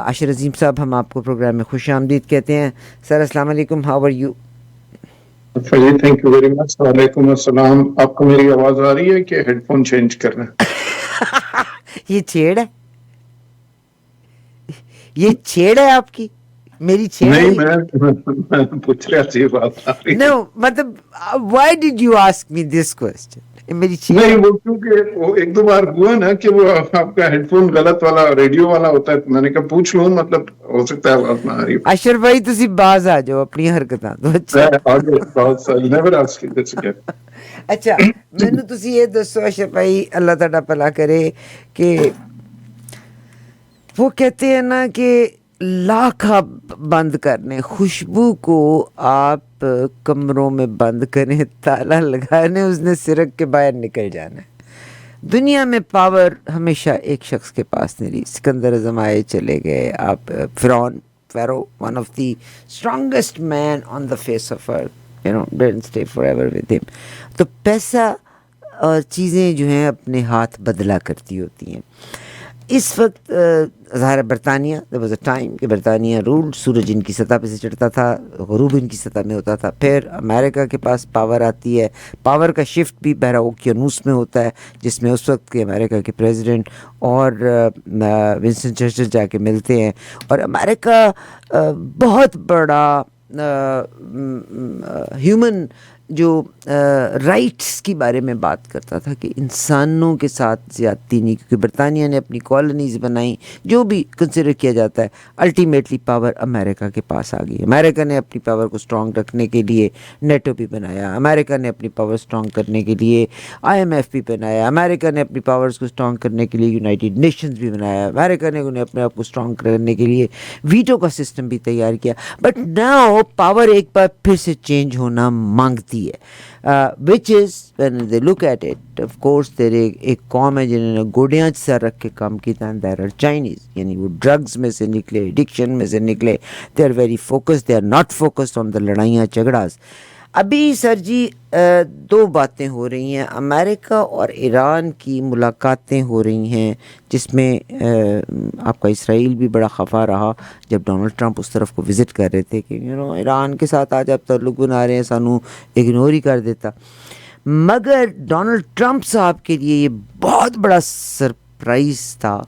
عاشر عظیم صاحب، ہم آپ کو پروگرام میں خوش آمدید کہتے ہیں. سر السلام علیکم، ہاؤ آر یو؟ جی تھینک یو ویری مچ. وعلیکم السلام. آپ کو میری آواز آ رہی ہے کہ ہیڈ فون چینج کرنا؟ یہ چھیڑ ہے، یہ چھیڑ ہے آپ کی، میری چھیڑ ہے نہیں، یہ؟ میں پوچھ رہا تھی، بات آ رہی نو ہے. مطلب why did you ask me this question? میری چھیڑ نہیں، ہے؟ وہ کیونکہ وہ ایک دو بار ہوا نا کہ وہ آپ کا ہیڈ فون غلط والا ریڈیو والا ہوتا ہے، تو میں نے کہا پوچھ لوں، مطلب ہو سکتا ہے آواز نہ آ رہی ہو. اشر بھائی تسی باز آ جاؤ اپنی حرکتاں تو. اچھا آگے بہت ساری نیور آسک دس اگین. اچھا مینوں تسی یہ دسو اشر بھائی، اللہ تعالیٰ بھلا کرے، کہ وہ کہتے ہیں نا کہ لاکھ آپ بند کرنے، خوشبو کو آپ کمروں میں بند کریں، تالا لگانے، اس نے سرک کے باہر نکل جانا ہے. دنیا میں پاور ہمیشہ ایک شخص کے پاس نہیں رہی. سکندر اعظم آئے چلے گئے، آپ فرعون، pharaoh, one of the strongest man on the face of earth, you know don't stay for ever with him. تو پیسہ اور چیزیں جو ہیں اپنے ہاتھ بدلا کرتی ہوتی ہیں. اس وقت ظاہر برطانیہ، there was a time کہ برطانیہ رول، سورج ان کی سطح پہ سے چڑھتا تھا، غروب ان کی سطح میں ہوتا تھا. پھر امریکہ کے پاس پاور آتی ہے، پاور کا شفٹ بھی بحیرہ اوقیانوس میں ہوتا ہے، جس میں اس وقت کے امریکہ کے پریزیڈنٹ اور ونسٹن چرچل جا کے ملتے ہیں. اور امریکہ بہت بڑا ہیومن جو رائٹس کی بارے میں بات کرتا تھا کہ انسانوں کے ساتھ زیادتی نہیں، کیونکہ برطانیہ نے اپنی کالونیز بنائیں، جو بھی کنسیڈر کیا جاتا ہے. الٹیمیٹلی پاور امریکہ کے پاس آ گئی. امریکہ نے اپنی پاور کو اسٹرانگ رکھنے کے لیے نیٹو بھی بنایا، امریکہ نے اپنی پاور اسٹرانگ کرنے کے لیے IMF بھی بنایا، امریکہ نے اپنی پاورز کو اسٹرانگ کرنے کے لیے یونائٹیڈ نیشنز بھی بنایا، امریکہ نے انہیں اپنے آپ کو اسٹرانگ کرنے کے لیے ویٹو کا سسٹم بھی تیار کیا. بٹ ناؤ پاور ایک بار پھر سے چینج ہونا مانگتی ہے، which is when they look at it. Of course there ایک قوم ہے جنہوں نے گوڑیاں سر رکھ کے کام کیا، دیر آر چائنیز. یعنی وہ ڈرگز میں سے نکلے، ایڈکشن میں سے نکلے، they are very focus, they are not focused on the لڑائیاں جھگڑاز. ابھی سر جی دو باتیں ہو رہی ہیں. امریکہ اور ایران کی ملاقاتیں ہو رہی ہیں، جس میں آپ کا اسرائیل بھی بڑا خفا رہا جب ڈونلڈ ٹرمپ اس طرف کو وزٹ کر رہے تھے کہ ایران کے ساتھ آج آپ تعلق بنا رہے ہیں، سانو اگنور ہی کر دیتا. مگر ڈونلڈ ٹرمپ صاحب کے لیے یہ بہت بڑا سرپرائز تھا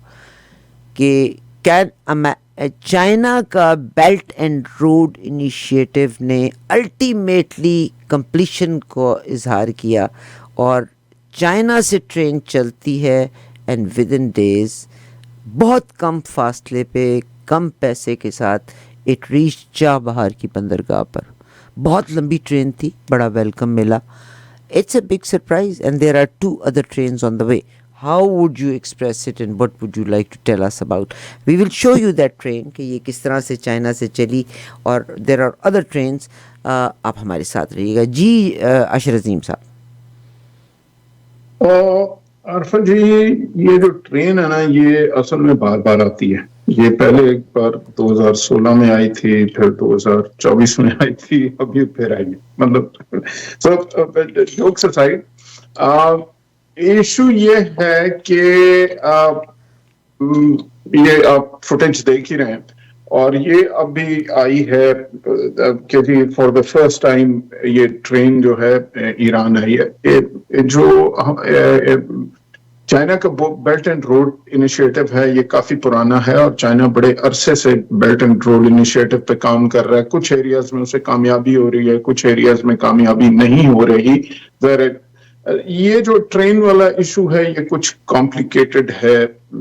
کہ چائنا کا بیلٹ اینڈ روڈ انیشیٹو نے الٹیمیٹلی کمپلیشن کو اظہار کیا، اور چائنا سے ٹرین چلتی ہے اینڈ ود ان ڈیز، بہت کم فاصلے پہ، کم پیسے کے ساتھ اٹ ریچ چابہار کی بندرگاہ پر. بہت لمبی ٹرین تھی، بڑا ویلکم ملا. It's a big surprise and there are 2 other trains on the way. How would you express it and what would you like to tell us about? We will show you that train کہ یہ کس طرح سے China سے چلی، اور there are other trains. آپ ہمارے ساتھ رہیے گا. جی عاشر عظیم صاحب. عرفان جی، یہ جو ٹرین ہے نا، یہ اصل میں بار بار آتی ہے. یہ پہلے ایک بار 2016 میں آئی تھی، پھر 2024 میں آئی تھی، ابھی پھر آئی ہے. مطلب جوکس اسائڈ، ایشو یہ ہے کہ یہ آپ فوٹیج دیکھ ہی رہے ہیں، اور یہ ابھی آئی ہے کہ جی فار دا فرسٹ ٹائم یہ ٹرین جو ہے ایران آئی ہے. جو چائنا کا بیلٹ اینڈ روڈ انیشیٹو ہے، یہ کافی پرانا ہے، اور چائنا بڑے عرصے سے بیلٹ اینڈ روڈ انیشیٹو پہ کام کر رہا ہے. کچھ ایریاز میں اسے کامیابی ہو رہی ہے، کچھ ایریاز میں کامیابی نہیں ہو رہی. یہ جو ٹرین والا ایشو ہے، یہ کچھ کمپلیکیٹڈ ہے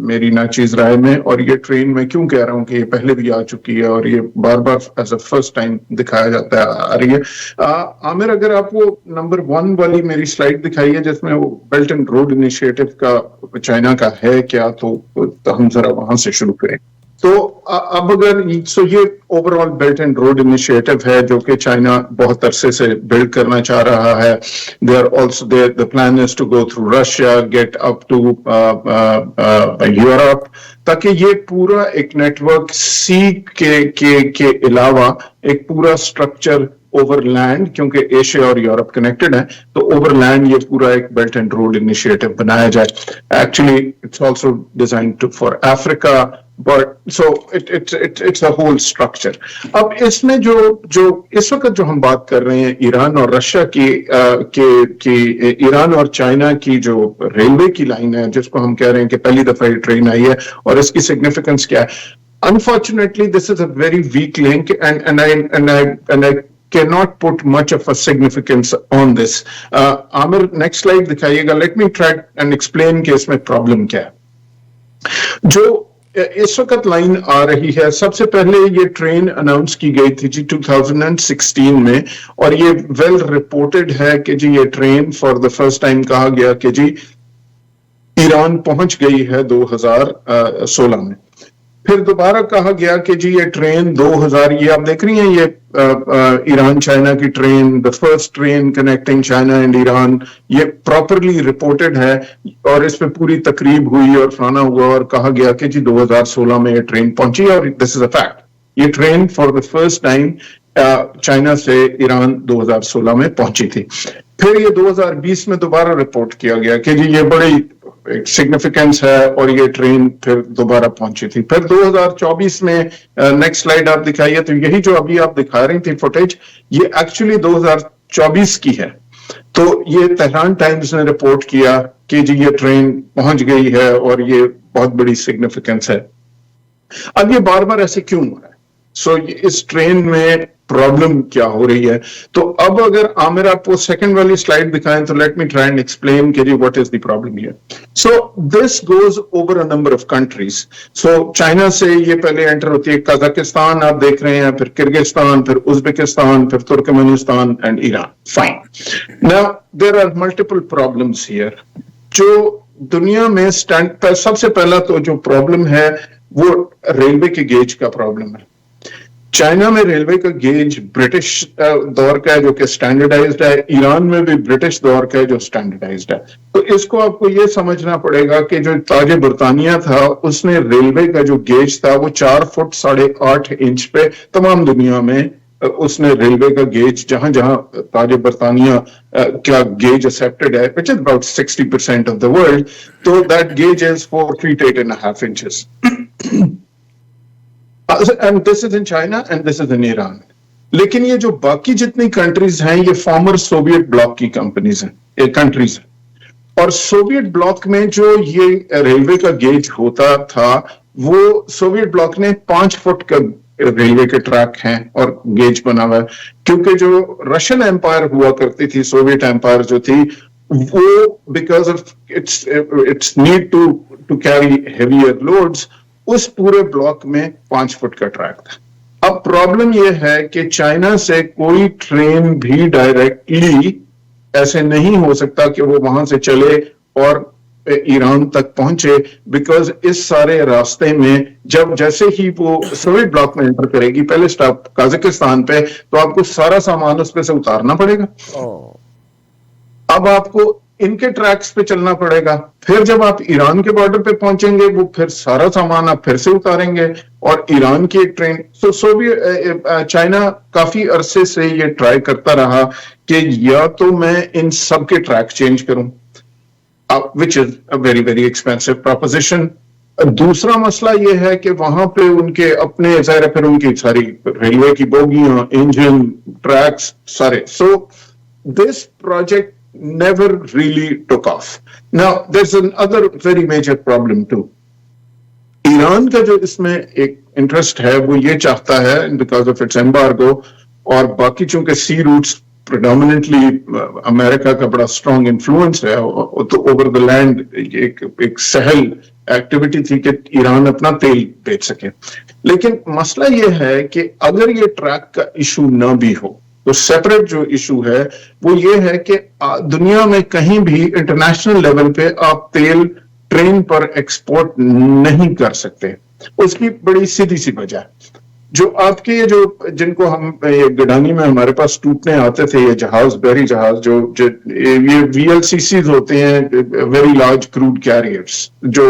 میری ناچیز رائے میں. اور یہ ٹرین میں کیوں کہہ رہا ہوں کہ یہ پہلے بھی آ چکی ہے، اور یہ بار بار ایز اے فرسٹ ٹائم دکھایا جاتا ہے، آ رہی ہے. عامر، اگر آپ وہ نمبر 1 والی میری سلائیڈ دکھائیے جس میں وہ بیلٹ اینڈ روڈ انیشیٹو کا چائنا کا ہے کیا، تو ہم ذرا وہاں سے شروع کریں. تو اب اگر یہ over all belt and road initiative ہے جو کہ چائنا بہت عرصے سے بلڈ کرنا چاہ رہا ہے. The plan is to go through Russia, get up to Europe, تاکہ یہ پورا ایک نیٹ ورک سی کے علاوہ ایک پورا اسٹرکچر اوور لینڈ, کیونکہ ایشیا اور یورپ کنیکٹڈ ہیں, تو اوور لینڈ یہ پورا ایک بیلٹ اینڈ روڈ انیشیٹو بنایا جائے. Actually it's also designed for Africa, but so it's a whole structure. اب اس میں جو اس وقت جو ہم بات کر رہے ہیں ایران اور رشیا کی ایران اور چائنا کی جو ریلوے کی لائن ہے, جس کو ہم کہہ رہے ہیں کہ پہلی دفعہ یہ ٹرین آئی ہے, اور اس کی سگنیفیکنس کیا ہے. Unfortunately, this is a very weak link, and I cannot put much of a significance on this. Amir, next slide دکھائیے گا. Let me try and explain کہ اس میں problem کیا ہے. جو اس وقت لائن آ رہی ہے, سب سے پہلے یہ ٹرین اناؤنس کی گئی تھی جی 2016 میں, اور یہ ویل رپورٹڈ ہے کہ جی یہ train for the first time کہا گیا کہ جی ایران پہنچ گئی ہے 2016 میں. پھر دوبارہ کہا گیا کہ جی یہ ٹرین 2000, یہ آپ دیکھ رہی ہیں یہ ایران چائنا کی train, the first train connecting China and Iran, یہ پراپرلی رپورٹڈ ہے, اور اس پہ پوری تقریب ہوئی اور فلانا ہوا, اور کہا گیا کہ جی 2016 میں یہ ٹرین پہنچی, اور دس از اے فیکٹ. یہ train for the first time China سے ایران 2016 میں پہنچی تھی. پھر یہ 2020 میں دوبارہ رپورٹ کیا گیا کہ جی یہ بڑی سگنیفیکینس ہے, اور یہ ٹرین پھر دوبارہ پہنچی تھی. پھر 2024 میں نیکسٹ سلائیڈ آپ دکھائیے, تو یہی جو ابھی آپ دکھا رہی تھی فوٹیج, یہ ایکچولی 2024 کی ہے. تو یہ تہران ٹائمز نے رپورٹ کیا کہ جی یہ ٹرین پہنچ گئی ہے, اور یہ بہت بڑی سگنیفیکینس ہے. اب یہ بار بار ایسے کیوں ہو رہا ہے؟ سو اس ٹرین میں پرابلم کیا ہو رہی ہے؟ تو اب اگر عامر آپ کو سیکنڈ والی سلائیڈ دکھائیں, تو let me try and explain کہ جی what is the problem here. So this goes over a number of countries. So China سے یہ پہلے انٹر ہوتی ہے, قزاقستان آپ دیکھ رہے ہیں, پھر کرگستان, پھر ازبکستان, پھر Turkmenistan and Iran. Fine. Now there are multiple problems here. جو دنیا میں سب سے پہلا تو جو پرابلم ہے وہ ریلوے کے گیج کا پرابلم ہے. چائنا میں ریلوے کا گیج برٹش دور کا ہے جو کہ سٹینڈرڈائزڈ ہے, ایران میں بھی برٹش دور کا ہے جو سٹینڈرڈائزڈ ہے. تو اس کو آپ کو یہ سمجھنا پڑے گا کہ جو تاج برطانیہ تھا, اس نے ریلوے کا جو گیج تھا وہ 4 فٹ 8.5 انچ پہ تمام دنیا میں اس نے ریلوے کا گیج, جہاں جہاں تاج برطانیہ کا گیج ایکسپٹڈ ہے, which is about 60% of the world, تو that gauge is 4 feet 8.5 inches. And this is in China and this is in Iran. لیکن یہ جو باقی جتنی کنٹریز ہیں یہ فارمر سوویت بلاک کی کنٹریز ہیں, اور سوویت بلاک میں جو یہ ریلوے کا گیج ہوتا تھا وہ سوویت بلاک نے 5 فٹ کا ریلوے کے ٹریک ہیں اور گیج بنا ہوا ہے, کیونکہ جو رشین ایمپائر ہوا کرتی تھی, سوویت ایمپائر جو تھی, وہ because of its need to carry heavier loads, اس پورے بلاک میں 5 فٹ کا ٹریک تھا. اب پرابلم یہ ہے کہ چائنا سے کوئی ٹرین بھی ڈائریکٹلی ایسے نہیں ہو سکتا کہ وہ وہاں سے چلے اور ایران تک پہنچے, بیکاز اس سارے راستے میں جب جیسے ہی وہ سوویت بلاک میں انٹر کرے گی, پہلے سٹاپ قازقستان پہ, تو آپ کو سارا سامان اس پہ سے اتارنا پڑے گا. اب آپ کو ان کے ٹریکس پہ چلنا پڑے گا. پھر جب آپ ایران کے بارڈر پہ پہنچیں گے, وہ پھر سارا سامان آپ پھر سے اتاریں گے, اور ایران کی ایک ٹرین. چائنا کافی عرصے سے یہ ٹرائی کرتا رہا کہ یا تو میں ان سب کے ٹریک چینج کروں, which is a very very expensive proposition. دوسرا مسئلہ یہ ہے کہ وہاں پہ ان کے اپنے ظاہر پھر ان کی ساری ریلوے کی بوگیاں, انجن, ٹریکس سارے. So this project never really took off. Now there's another very major problem too. Iran کا جو اس میں ایک انٹرسٹ ہے وہ یہ چاہتا ہے because of its embargo, اور باقی چونکہ سی روٹس predominantly امریکہ کا بڑا اسٹرانگ انفلوئنس ہے, تو اوور دا لینڈ ایک سہل ایکٹیویٹی تھی کہ ایران اپنا تیل بیچ سکے. لیکن مسئلہ یہ ہے کہ اگر یہ ٹریک کا ایشو نہ بھی ہو, تو سیپریٹ جو ایشو ہے وہ یہ ہے کہ دنیا میں کہیں بھی انٹرنیشنل لیول پہ آپ تیل ٹرین پر ایکسپورٹ نہیں کر سکتے. اس کی بڑی سیدھی سی وجہ ہے, جو آپ کے جو جن کو ہم گڈانی میں ہمارے پاس ٹوٹنے آتے تھے یہ جہاز, بحری جہاز, جو یہ VLCCs ہوتے ہیں, ویری لارج کروڈ کیریئرس, جو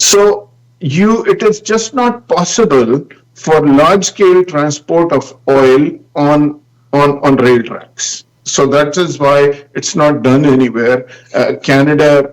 So it is just not possible for large scale transport of oil on rail tracks. So that is why it's not done anywhere. Canada,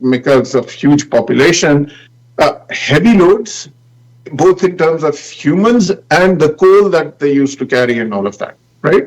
because of huge population, heavy loads, both in terms of humans and the coal that they used to carry and all of that, right?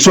So,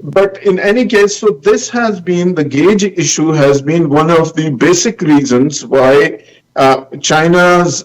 But in any case, so this has been, the gauge issue has been one of the basic reasons why China's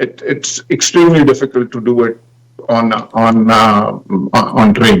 it's extremely difficult to do it on train.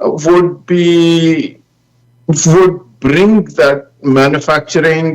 would bring that manufacturing,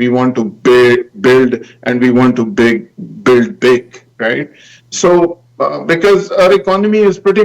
we want to build and we want to build big, right? So because our economy is pretty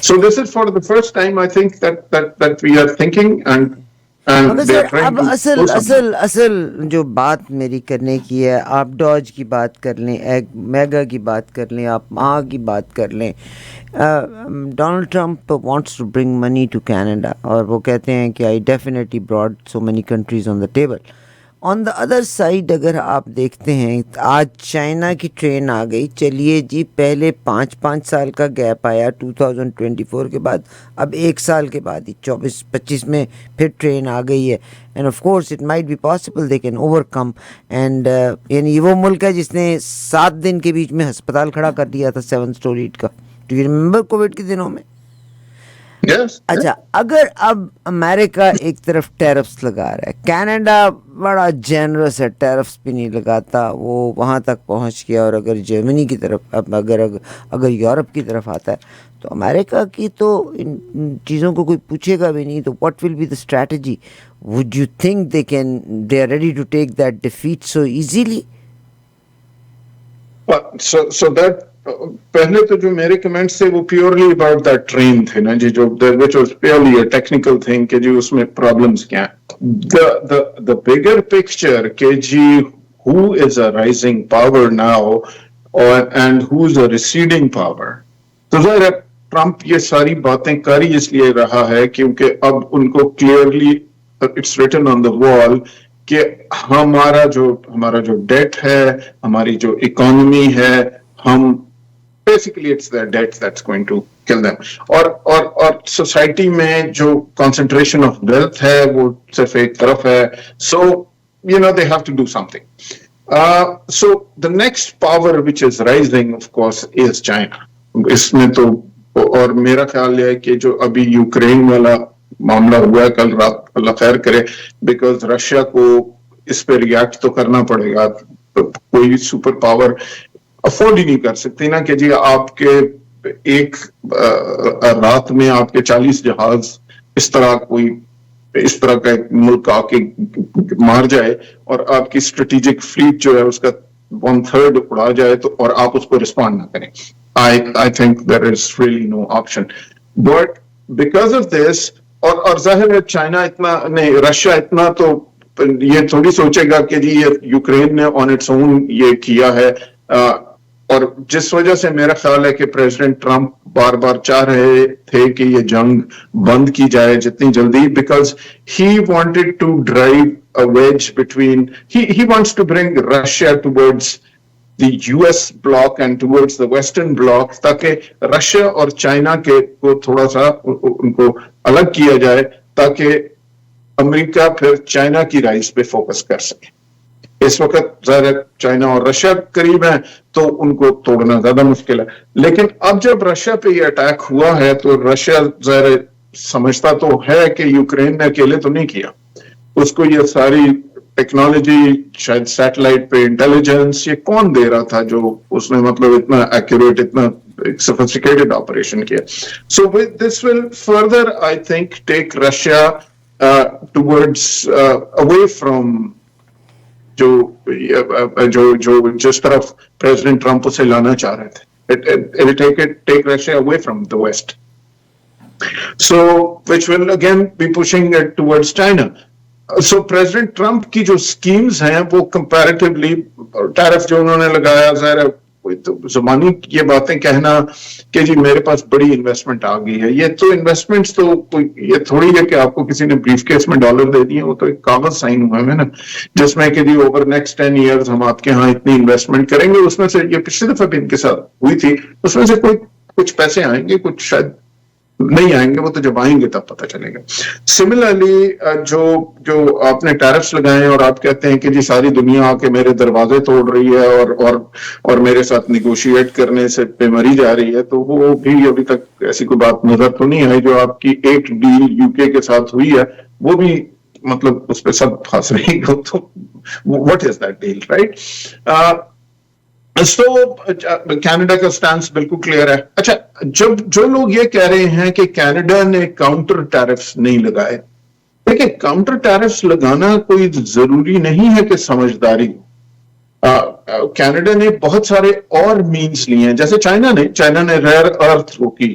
So this is for the first time, I think that we are thinking and مگر they sir are trying اب to do something. اصل جو بات میری کرنے کی ہے، آپ ڈاج کی بات کر لیں، میگا کی بات کر لیں، آپ ماں کی بات کر لیں، Donald Trump wants to bring money to Canada, اور وہ کہتے ہیں کہ I definitely brought so many countries on the table. On the other side اگر آپ دیکھتے ہیں، آج چائنا کی ٹرین آ گئی، چلیے جی، پہلے 5 سال کا گیپ آیا 2024 کے بعد، اب 1 سال کے بعد ہی 24-25 میں پھر ٹرین آ گئی ہے. And of course it might be possible they can overcome. And یعنی یہ وہ ملک ہے جس نے 7 دن کے بیچ میں ہسپتال کھڑا کر دیا تھا 7 اسٹوری کا. ڈو یو ریمبر کووڈ کے دنوں میں؟ Yes. اچھا، اگر اب امریکہ ایک طرف ٹیرفس لگا رہا ہے، کینیڈا بڑا جینرس ہے، ٹیرفس بھی نہیں لگاتا، وہ وہاں تک پہنچ گیا، اور اگر جرمنی کی طرف اگر یورپ کی طرف آتا ہے تو امریکہ کی تو ان چیزوں کو کوئی پوچھے گا بھی نہیں. تو what will be the strategy? Would you think they are ready to take that defeat so easily? So that پہلے تو جو میرے کمنٹس تھے وہ پیورلی اباؤٹ دیٹ ٹرین تھے نا جی، جو which was purely a technical thing کہ جی اس میں پرابلمس کیا ہیں. The bigger picture کہ جی who is a rising power now and who is a receding power. تو ظاہر ہے ٹرمپ یہ ساری باتیں کر ہی اس لیے رہا ہے کیونکہ اب ان کو کلیئرلی اٹس ریٹن آن دا وال کہ ہمارا جو ڈیٹ ہے، ہماری جو اکانومی ہے، ہم basically it's the debt that's going to kill them. اور سوسائٹی میں جو کانسنٹریشن آف ویلتھ ہے وہ صرف ایک طرف ہے. So you know they have to do something. So the next power which is rising of course is China. اس میں تو اور میرا خیال یہ ہے کہ جو ابھی یوکرین والا معاملہ ہوا ہے کل رات، اللہ خیر کرے، بیکاز رشیا کو اس پہ ریئیکٹ تو کرنا پڑے گا. کوئی سپر پاور افورڈ ہی نہیں کر سکتی نا کہ جی آپ کے ایک رات میں آپ کے 40 جہاز اس طرح کا ایک ملک آ کے مار جائے اور آپ کی اسٹریٹجک فلیٹ جو ہے اس کا 1/3 اڑا جائے تو اور آپ اس کو رسپونڈ نہ کریں. I think there is really no option. But because of this, اور ظاہر ہے چائنا اتنا نہیں، رشیا اتنا تو یہ تھوڑی سوچے گا کہ جی یہ یوکرین نے آن اٹس اون یہ کیا ہے. اور جس وجہ سے میرا خیال ہے کہ پریزیڈنٹ ٹرمپ بار بار چاہ رہے تھے کہ یہ جنگ بند کی جائے جتنی جلدی، because he wanted to drive a wedge between, he wants to bring Russia towards the US bloc and towards the Western bloc تاکہ رشیا اور چائنا کے کو تھوڑا سا ان کو الگ کیا جائے تاکہ امریکہ پھر چائنا کی رائز پہ فوکس کر سکے. اس وقت ظاہر چائنا اور رشیا قریب ہیں تو ان کو توڑنا زیادہ مشکل ہے. لیکن اب جب رشیا پہ یہ اٹیک ہوا ہے تو رشیا ظاہر سمجھتا تو ہے کہ یوکرین نے اکیلے تو نہیں کیا، اس کو یہ ساری ٹیکنالوجی شاید سیٹلائٹ پہ انٹیلیجنس یہ کون دے رہا تھا جو اس نے مطلب اتنا ایکوریٹ اتنا سوفسٹیکیٹڈ آپریشن کیا. So this will further I think take Russia towards away from جو جس طرف پریزیڈنٹ ٹرمپ اسے لانا چاہ رہے تھے. Take Russia away from the west. So which will again be pushing it towards China. So president Trump کی جو اسکیمز ہیں وہ کمپیریٹیولی ٹیرف جو انہوں نے لگایا، ظاہر زبانی یہ باتیں کہنا کہ جی میرے پاس بڑی انویسٹمنٹ آ گئی ہے، یہ تو انویسٹمنٹس تو یہ تھوڑی ہے کہ آپ کو کسی نے بریف کیس میں ڈالر دے دیے، وہ تو ایک کاغذ سائن ہوا ہے نا جس میں کہ جی اوور نیکسٹ 10 ایئرز ہم آپ کے ہاں اتنی انویسٹمنٹ کریں گے. اس میں سے یہ پچھلی دفعہ بھی ان کے ساتھ ہوئی تھی، اس میں سے کچھ پیسے آئیں گے، کچھ شاید نہیں آئیں گے، وہ تو جب آئیں گے تب پتہ چلے گا. سملرلی جو آپ نے ٹیرفس لگائے اور آپ کہتے ہیں کہ جی ساری دنیا آ کے میرے دروازے توڑ رہی ہے اور میرے ساتھ نیگوشیٹ کرنے سے پہ مری جا رہی ہے، تو وہ بھی ابھی تک ایسی کوئی بات نظر تو نہیں آئی. جو آپ کی ایک ڈیل یو کے کے ساتھ ہوئی ہے وہ بھی مطلب اس پہ سب پھنس رہی ہے، تو what is that deal, right? So Canada کا سٹانس بالکل کلیئر ہے. اچھا، جو لوگ یہ کہہ رہے ہیں کہ کینیڈا نے کاؤنٹر ٹیرفس نہیں لگائے، دیکھیں کاؤنٹر ٹیرفس لگانا کوئی ضروری نہیں ہے کہ سمجھداری. کینیڈا نے بہت سارے اور مینس لیے ہیں، جیسے چائنا نے ریئر ارتھ روکی،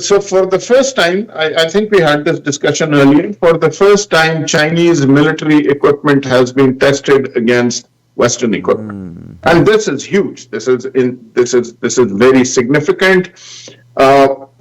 So for the first time, I think we had this discussion earlier. For the first time, Chinese military equipment has been tested against Western equipment, and this is huge. This is very significant.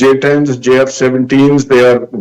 J-10s, JF-17s, they are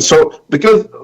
so because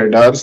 radars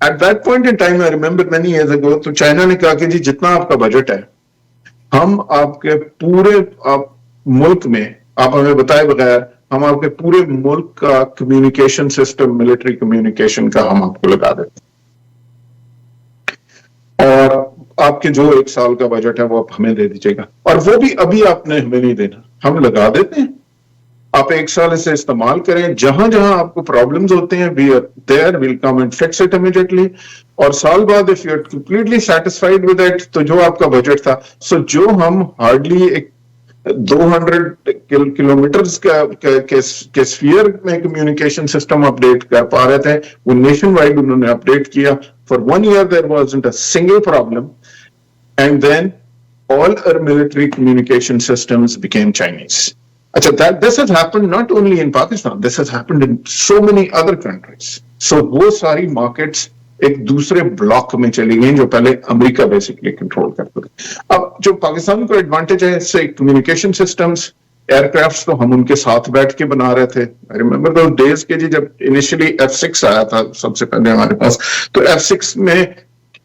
At that point in time, I remember many years ago, تو China نے کہا کہ جی جتنا آپ کا budget ہے ہم آپ کے پورے ملک میں آپ ہمیں بتائے بغیر ہم آپ کے پورے ملک کا کمیونیکیشن سسٹم ملٹری کمیونیکیشن کا ہم آپ کو لگا دیتے اور آپ کے جو 1 سال کا بجٹ ہے وہ آپ ہمیں دے دیجیے گا اور وہ بھی ابھی آپ نے ہمیں نہیں دینا ہم لگا دیتے ہیں آپ 1 سال اسے استعمال کریں جہاں جہاں آپ کو پرابلمز ہوتے ہیں we are there we'll come and fix it immediately اور سال بعد if you're completely satisfied with it تو جو آپ کا بجٹ تھا سو جو ہم ہارڈلی ایک 200 کلومیٹرز کے سفیر میں کمیونیکیشن سسٹم اپڈیٹ کر پا رہے تھے وہ نیشن وائڈ انہوں نے اپڈیٹ کیا for 1 year there wasn't a single problem and then all our military communication systems became Chinese. This has happened not only in Pakistan, this has happened in so many other countries. So وہ ساری markets ایک دوسرے block میں چلی گئیں جو پہلے امریکہ basically control کرتے تھے. اب جو پاکستان کو ایڈوانٹیج ہے اس سے کمیونیکیشن سسٹمز ایئر کرافٹس تو ہم ان کے ساتھ بیٹھ کے بنا رہے تھے. I remember those days کہ جی جب انیشلی F6 آیا تھا سب سے پہلے ہمارے پاس تو F6 میں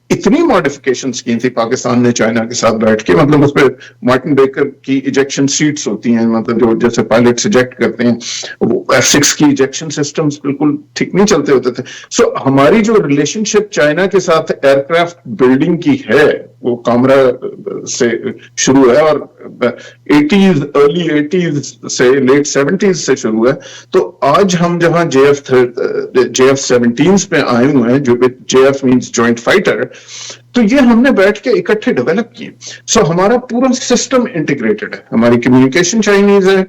اتنی ماڈیفکیشنز کی تھی پاکستان نے چائنا کے ساتھ بیٹھ کے مطلب اس پہ مارٹن بیکر کی ایجیکشن سیٹس ہوتی ہیں مطلب جو جیسے پائلٹس ایجیکٹ کرتے ہیں وہ F6 کی ایجیکشن سسٹمز بالکل ٹھیک نہیں چلتے ہوتے تھے. سو ہماری جو ریلیشن شپ چائنا کے ساتھ ایئر کرافٹ بلڈنگ کی ہے وہ کامرا سے شروع ہے اور 80s ارلی 80s سے لیٹ 70s سے شروع ہے. تو آج ہم جہاں JF-17 پہ آئے ہوئے ہیں جو JF مینس جوائنٹ فائٹر تو یہ ہم نے بیٹھ کے اکٹھے ڈیولپ کیے. سو ہمارا پورا سسٹم انٹیگریٹڈ ہے. ہماری کمیونیکیشن چائنیز ہے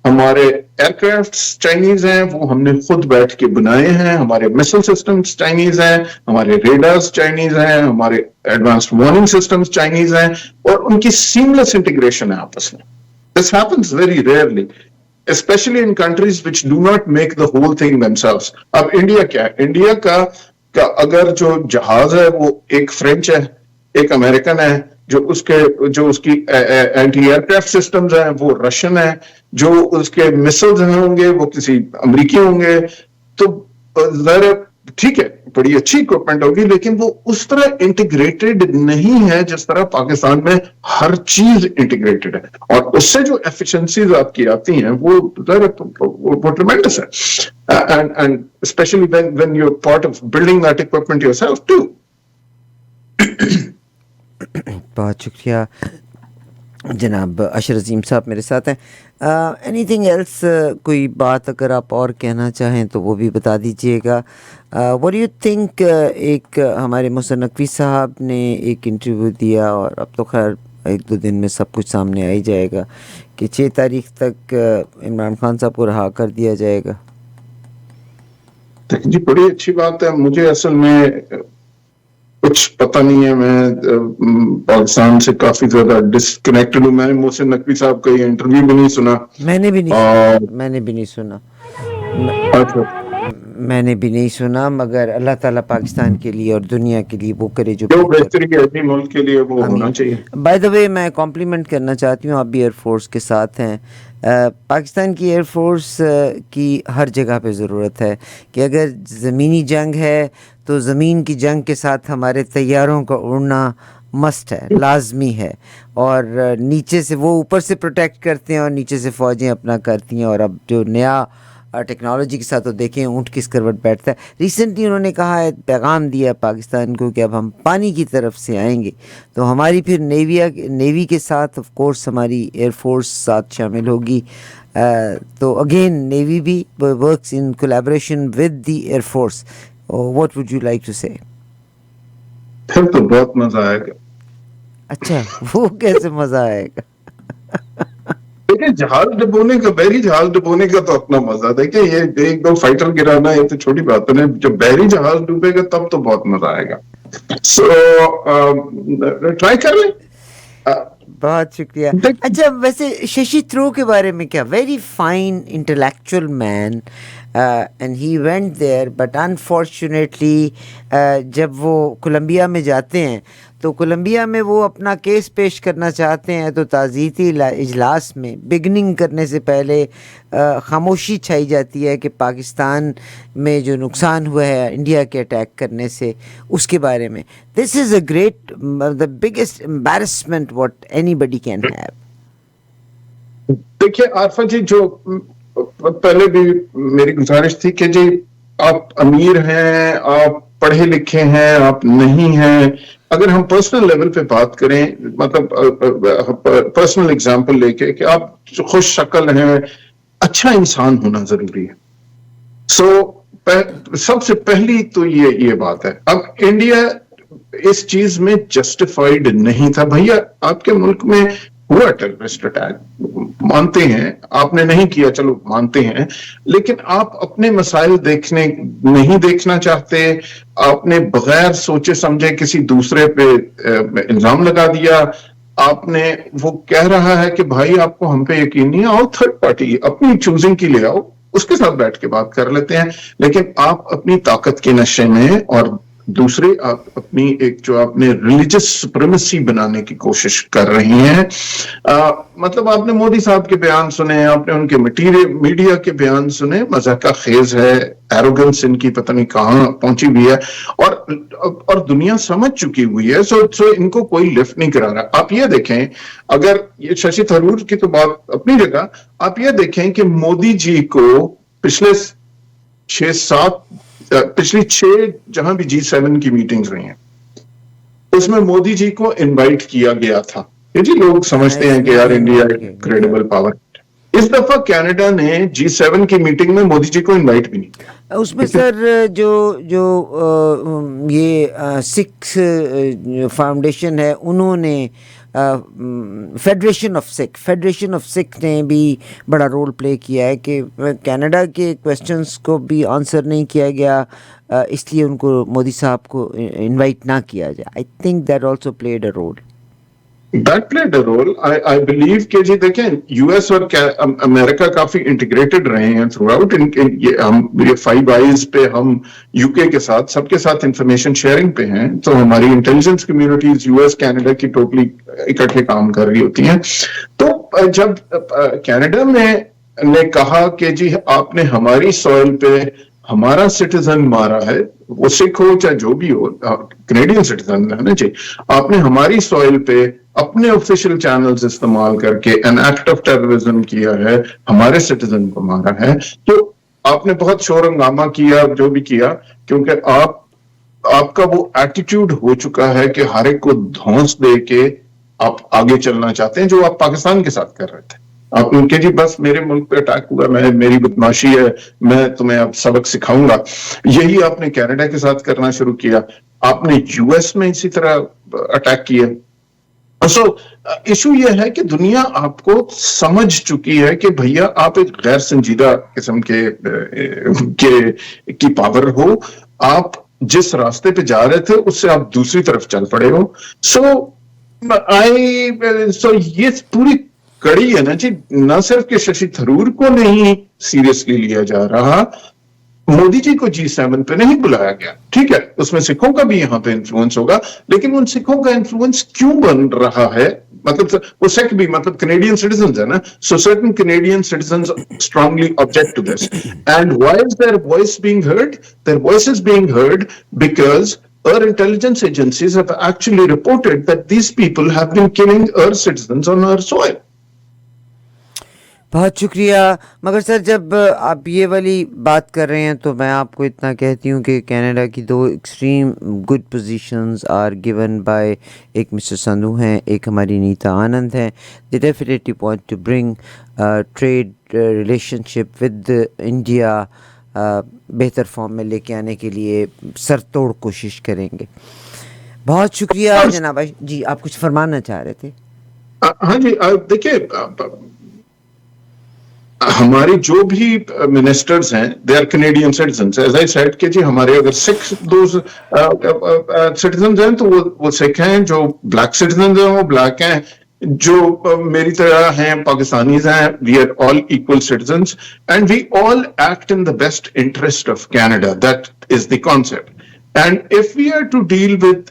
ہمارے ایئر کرافٹس چائنیز ہیں وہ ہم نے خود بیٹھ کے بنائے ہیں. ہمارے میسل سسٹمز چائنیز ہیں ہمارے ریڈارز چائنیز ہیں ہمارے ایڈوانسڈ وارننگ سسٹمز چائنیز ہیں اور ان کی سیملیس انٹیگریشن ہے آپس میں. This happens very rarely especially in countries which do not make the whole thing themselves. اب انڈیا کیا ہے انڈیا کا اگر جو جہاز ہے وہ ایک فرینچ ہے ایک امریکن ہے جو اس کی اینٹی ایئر کرافٹ سسٹمز ہیں وہ رشین ہے جو اس کے میسلز ہوں گے وہ کسی امریکی ہوں گے. تو ذرا ٹھیک ہے بڑی اچھی اکوپمنٹ ہوگی لیکن وہ اس طرح انٹیگریٹڈ نہیں ہے جس طرح پاکستان میں ہر چیز انٹیگریٹڈ ہے اور اس سے جو ایفیشنسیز آپ کی آتی ہیں وہ ٹریمنڈس ہے and especially when you're part of building that equipment yourself too. بہت شکریہ جناب اشر عظیم صاحب میرے ساتھ ہیں. اینی تھنگ ایلس کوئی بات اگر آپ اور کہنا چاہیں تو وہ بھی بتا دیجیے گا. what do you think ایک ہمارے محسن نقوی صاحب نے ایک انٹرویو دیا اور اب تو خیر 1-2 دن میں سب کچھ سامنے آ ہی جائے گا کہ 6 تاریخ تک عمران خان صاحب کو رہا کر دیا جائے گا. جی بڑی اچھی بات ہے. مجھے اصل میں کچھ پتہ نہیں ہے میں پاکستان سے کافی زیادہ ڈسکنیکٹڈ ہوں. میں نے محسن نقوی صاحب کا یہ انٹرویو بھی نہیں سنا. میں نے بھی نہیں سنا مگر اللہ تعالیٰ پاکستان کے لیے اور دنیا کے لیے وہ کرے جو بہتری ہے اپنے ملک کے لیے وہ ہونا چاہیے. بائی دا وے میں کمپلیمنٹ کرنا چاہتی ہوں آپ بھی ایئر فورس کے ساتھ ہیں. پاکستان کی ایئر فورس کی ہر جگہ پہ ضرورت ہے کہ اگر زمینی جنگ ہے تو زمین کی جنگ کے ساتھ ہمارے طیاروں کا اڑنا مسٹ ہے لازمی ہے اور نیچے سے وہ اوپر سے پروٹیکٹ کرتے ہیں اور نیچے سے فوجیں اپنا کرتی ہیں. اور اب جو نیا ٹیکنالوجی کے ساتھ تو دیکھیں اونٹ کس کروٹ بیٹھتا ہے. ریسنٹلی انہوں نے کہا ہے پیغام دیا پاکستان کو کہ اب ہم پانی کی طرف سے آئیں گے تو ہماری پھر نیوی کے ساتھ آف کورس ہماری ایئر فورس ساتھ شامل ہوگی. تو اگین نیوی بھی works in collaboration with the air force. What would you like to say? پھر تو بہت مزہ آئے گا. اچھا وہ کیسے مزہ آئے گا؟ دیکھیں جہاز ڈبونے کا بحری جہاز ڈبونے کا تو اپنا مزہ. دیکھیں یہ 1-2 فائٹر گرانا یہ تو چھوٹی بات ہے. جب بحری جہاز ڈوبے گا تب تو بہت مزہ آئے گا. سو ٹرائی کر لیں. بہت شکریہ. اچھا ویسے ششی تھرو کے بارے میں کیا؟ Very fine intellectual man and he went there but unfortunately جب وہ کولمبیا میں جاتے ہیں تو کولمبیا میں وہ اپنا کیس پیش کرنا چاہتے ہیں تو تعزیتی اجلاس میں بگننگ کرنے سے پہلے خاموشی چھائی جاتی ہے کہ پاکستان میں جو نقصان ہوا ہے انڈیا کے اٹیک کرنے سے اس کے بارے میں. This is a great the biggest embarrassment what anybody can have. دیکھیے عارفہ جی، جو پہلے بھی میری گزارش تھی کہ جی آپ امیر ہیں، آپ پڑھے لکھے ہیں، آپ نہیں ہیں. اگر ہم پرسنل لیول پہ بات کریں، مطلب پرسنل ایگزامپل لے کے کہ آپ خوش شکل ہیں، اچھا انسان ہونا ضروری ہے. سب سے پہلی تو یہ بات ہے. اب انڈیا اس چیز میں جسٹیفائڈ نہیں تھا. بھیا آپ کے ملک میں ہوا ٹیررسٹ اٹیک، مانتے ہیں، آپ نے نہیں کیا، چلو مانتے ہیں، لیکن آپ اپنے مسائل نہیں دیکھنا چاہتے. آپ نے بغیر سوچے سمجھے کسی دوسرے پہ الزام لگا دیا. آپ نے، وہ کہہ رہا ہے کہ بھائی آپ کو ہم پہ یقین نہیں، آؤ تھرڈ پارٹی اپنی چوزنگ کی لے آؤ، اس کے ساتھ بیٹھ کے بات کر لیتے ہیں. لیکن آپ اپنی طاقت کے نشے میں، اور دوسرے آپ اپنی ایک جو آپ نے ریلیجس سپریمیسی بنانے کی کوشش کر رہی ہیں. مطلب آپ نے مودی صاحب کے بیان سنے، آپ نے ان کے میڈیا کے بیان سنے، مذاق خیز ہے، ایروگنس ان کی پتہ نہیں کہاں پہنچی ہوئی ہے، اور دنیا سمجھ چکی ہوئی ہے. سو ان کو کوئی لفٹ نہیں کرا رہا. آپ یہ دیکھیں، اگر یہ ششی تھرور کی تو بات اپنی جگہ، آپ یہ دیکھیں کہ مودی جی کو پچھلی 6 جہاں بھی G7 کی میٹنگز رہی ہیں، اس میں مودی جی کو انوائٹ کیا گیا تھا. یہ جی لوگ سمجھتے ہیں کہ یار انڈیا ایک کریڈیبل پاور. اس دفعہ کینیڈا نے G7 کی میٹنگ میں مودی جی کو انوائٹ بھی نہیں کیا. اس میں سر جو یہ سکھ فاؤنڈیشن ہے، انہوں نے فیڈریشن آف سکھ نے بھی بڑا رول پلے کیا ہے کہ کینیڈا کے کویسچنس کو بھی آنسر نہیں کیا گیا، اس لیے ان کو مودی صاحب کو انوائٹ نہ کیا جائے. I think that also played a role. That played a role. I believe کہ جی دیکھیں US اور امریکہ کافی انٹیگریٹڈ رہے ہیں تھرو آؤٹ. یہ 5 آئیز پہ ہم UK کے ساتھ، سب کے ساتھ انفارمیشن شیئرنگ پہ ہیں، تو ہماری انٹیلیجنس کمیونٹیز US کینیڈا کی ٹوٹلی اکٹھے کام کر رہی ہوتی ہیں. تو جب کینیڈا میں نے کہا کہ جی آپ نے ہماری سوئل پہ ہمارا سٹیزن مارا ہے، وہ سکھ ہو چاہے جو بھی ہو، کینیڈین سٹیزن ہے نا جی، آپ نے ہماری سوئل پہ اپنے آفیشیل چینلز استعمال کر کے این ایکٹ آف ٹیررزم کیا ہے، ہمارے سٹیزن کو مارا ہے. تو آپ نے بہت شور ہنگامہ کیا، جو بھی کیا، کیونکہ آپ کا وہ ایٹیٹیوڈ ہو چکا ہے کہ ہر ایک کو دھونس دے کے آپ آگے چلنا چاہتے ہیں، جو آپ پاکستان کے ساتھ کر رہے تھے. آپ ان کے جی بس میرے ملک پہ اٹیک ہوا، میری بدماشی ہے، میں تمہیں اب سبق سکھاؤں گا. یہی آپ نے کینیڈا کے ساتھ کرنا شروع کیا. آپ نے US میں اسی طرح اٹیک کیا. سو ایشو یہ ہے کہ دنیا آپ کو سمجھ چکی ہے کہ بھیا آپ ایک غیر سنجیدہ قسم کی پاور ہو. آپ جس راستے پہ جا رہے تھے اس سے آپ دوسری طرف چل پڑے ہو. سو یہ پوری کڑی ہے نا جی، نہ صرف کہ ششی تھرور کو نہیں سیریسلی لیا جا رہا، مودی جی کو G7 پہ نہیں بلایا گیا. ٹھیک ہے، اس میں سکھوں کا بھی یہاں پہ انفلوئنس ہوگا، لیکن ان سکھوں کا انفلوئنس کیوں بن رہا ہے؟ مطلب وہ سکھ بھی مطلب کینیڈین سٹیزنز ہے نا. So certain Canadian citizens strongly object to this. And why is their voice being heard? Their voice is being heard because our intelligence agencies have actually reported that these people have been killing our citizens on our soil. بہت شکریہ. مگر سر جب آپ یہ والی بات کر رہے ہیں تو میں آپ کو اتنا کہتی ہوں کہ کینیڈا کی 2 extreme good positions are given by, ایک مسٹر سندھو ہیں، ایک ہماری نیتا آنند ہیں. They definitely want to bring trade relationship with India بہتر فارم میں لے کے آنے کے لیے سر توڑ کوشش کریں گے. بہت شکریہ جناب. جی آپ کچھ فرمانا چاہ رہے تھے؟ ہاں جی دیکھیے، ہماری جو بھی منسٹرز ہیں they are Canadian citizens. As I said کہ جی ہمارے اگر سکھ دوز سٹیزنز ہیں تو وہ سکھ ہیں، جو بلیک سٹیزنز ہیں وہ بلیک ہیں، جو میری طرح ہیں پاکستانیز ہیں. We are all equal citizens and we all act in the best interest of Canada. That is the concept. And if we are to deal with